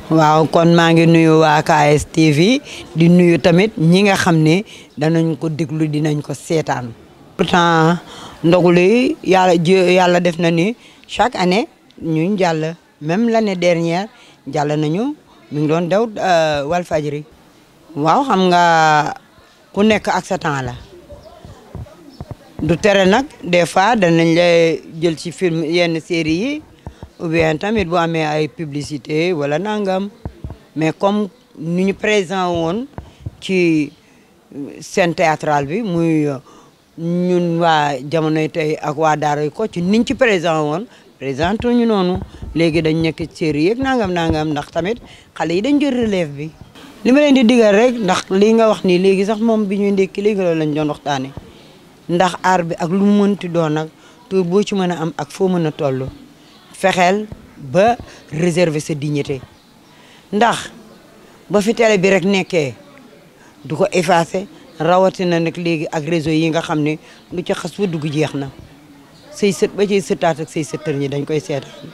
waaw kon maa ngi nuyu waa KSTV di nuyu tamit ñi nga xam ne danañ ko déglu dinañ ko seetaan. pourtant ndogu li yàlla def na ni chaque année ñu jàll même l'année dernière jàll nañu mi ngi doon daw Walfadjri. waaw xam nga ku nekk ak sa temps la du tere nag des fois danañ lay jël ci film yenn série yi. ou bien tamit bu amee ay publicité wala nangam mais comme ni ñu présent woon ci scène théâtrale bi muy ñun waa jamonoy tey ak waa Daaray Kocc niñ ci présent woon présenté ñu noonu léegi dañ nekk série yeeg nangam ndax tamit xale yi dañ jël relève bi. li ma leen di digal rek ndax li nga wax nii léegi sax moom bi ñuy ndékki léegi loolu lañ doon waxtaane ndax aar bi ak lu mu mënti doon nag tur boo ci mën a am ak foo mën a toll. fexeel ba réserver sa dignité ndax ba fi télé bi rek nekkee du ko effacer rawatina nag léegi ak réseau yi nga xam ne lu ci xas ba dugg jeex na say sët ba ciy sëtaat ak say sëtër ñi dañ koy seetaan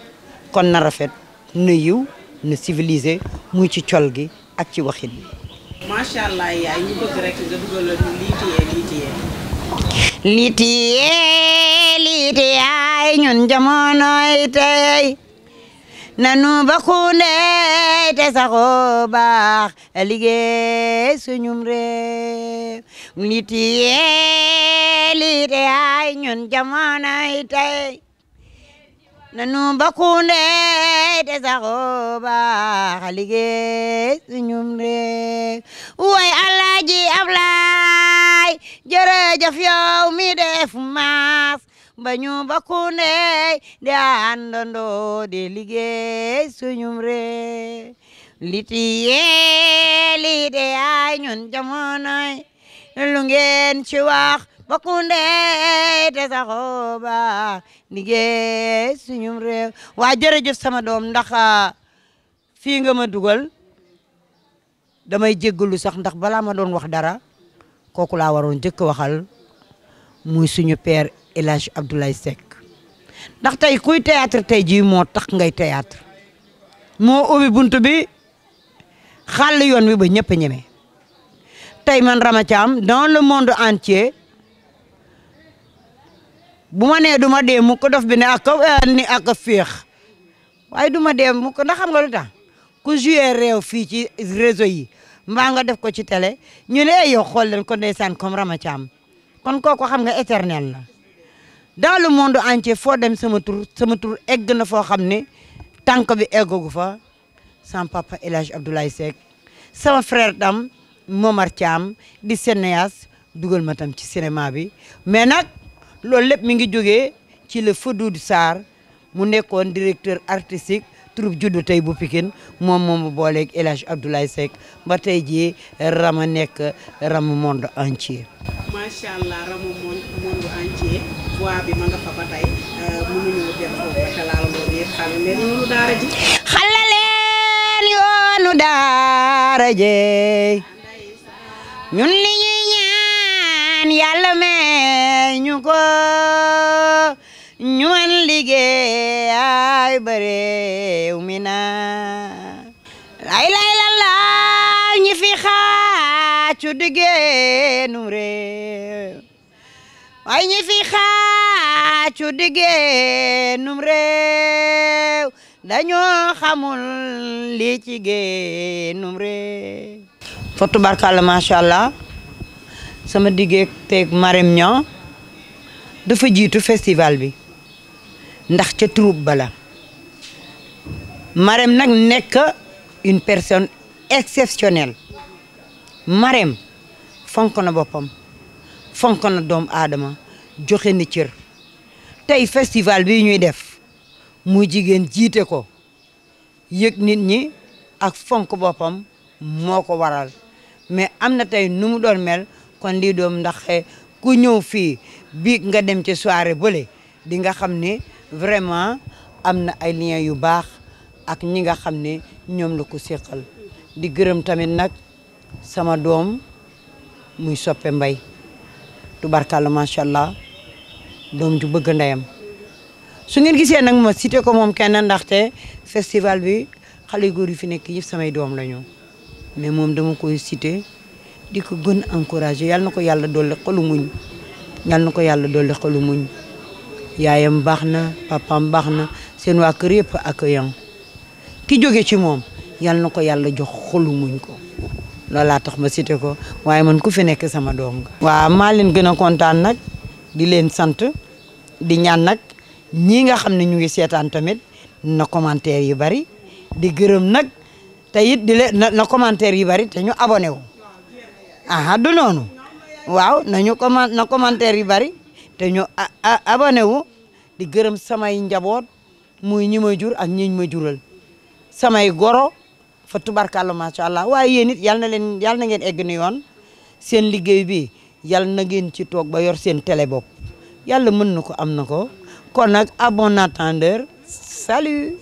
kon na rafet na yiw na civilisé muy ci col gi ak ci waxin bi. macha allah yaay ñu bëgg rek nga dugal ñu liiti yaay ñun jamonoy tey nanu bakunde te saxo baax liggéey suñum réew liiti yaay ñun jamonoy tey nanu bakunde te saxo baax liggéey suñum réew way Alaaji Ablaay jërëjëf yow mi def maas ba ñu bakunde di àndandoo di liggéey suñum réew liiti yaay ñun jamonoy lu ngeen ci wax bakunde te saxo ba liggéey suñum réew waa jërëjëf sama doom ndax fii nga ma dugal damay jéggalu sax ndax balaa ma doon wax dara kooku laa waroon jëkk waxal muy suñu père El Hadj Abdoulaye Seck ndax tey kuy théâtre tey jii moo tax ngay théâtre moo ubbi buntu bi xàll yoon wi ba ñëpp ñeme tey man Rama Thiam dans le monde entier bu ma nee du ma dee mu ko dof bi ne ak féex waaye du ma dee mu ko ndax xam nga lu tax ku joué réew fii ci réseau yi mbaa nga def ko ci télé ñu ne yow xool leen ko ndeysaan comme Rama Thiam kon kooku xam nga éternel la dans le monde entier foo dem sama tur egg na foo xam ne tànk bi eggagu fa sama papa El Hadj Abdoulaye Seck sama frère tam Momar Thiam di cinéaste dugal ma tam ci cinéma bi mais nag loolu lépp mi ngi jógee ci le feu Doudou Sarr mu nekkoon directeur artistique troupe juddu tey bu Pikine moom booleeg El Hadj Abdoulaye Seck ba tey jii Rama nekk Rama monde entier. macha allah Rama monde entier voix bi ma nga fa ba tey mënuñu dem foofu ba te laal loolu yëpp xale leen yoonu daara ji. xale leen yoonu daara ji ñun li ñuy ñaan yàlla may ñu ko. ñu mën liggéey ay bëreew mi na lay la ñi fi xaacu diggéenum réew waaye ñi fi xaacu diggéenum réew dañoo xamul li ci géenum réew fa tubarkalla macha allah sama diggeeg teeg Marème Niang dafa jiitu festival bi ndax ca troupe bala Marème nag nekk une personne exceptionnelle Marème fonk na boppam fonk na doomu aadama joxe na cër tey festival bi ñuy def muy jigéen jiite ko yëg nit ñi ak fonk boppam moo ko waral mais am na tey nu mu doon mel kon lii doom ndax ku ñëw fii bi nga dem ci soirée bële di nga xam ne vraiment am na ay liens yu baax ak ñi nga xam ne ñoom la ko séqal di gërëm tamit nag sama doom muy soppe mbay tubarkalla macha allah doom ju bëgg ndeyam su ngeen gisee nag ma cité ko moom kenn ndaxte festival bi xale góor yi fi nekk yëpp samay doom la ñu mais moom dama koy cité di ko gën encouragé yal na ko yàlla dolli xolu muñ yal na ko yàlla dolli xolu muñ yaayam baax na papaam baax na seen waa kër yëpp accueillant ki jóge ci moom yal na ko yàlla jox xolu muñ ko loolaa tax ma cité ko waaye man ku fi nekk sama doom nga. waaw maa leen gën a kontaan nag di leen sant di ñaan nag ñii nga xam ne ñu ngi seetaan tamit na commentaire yu bari di gërëm nag te it di leen na commentaire yu bari te ñu abonné wu. aha du noonu waaw na commentaire yu bari te ñu abonné wu di gërëm samay njaboot muy ñi ma jur ak ñi ma jural samay goro fa tubarkalla macha allah waaye yéen it yal na ngeen egg ni yoon seen liggéey bi yal na ngeen ci toog ba yor seen télé bopp yàlla mën na ko am na ko kon nag à bon entendeur salut.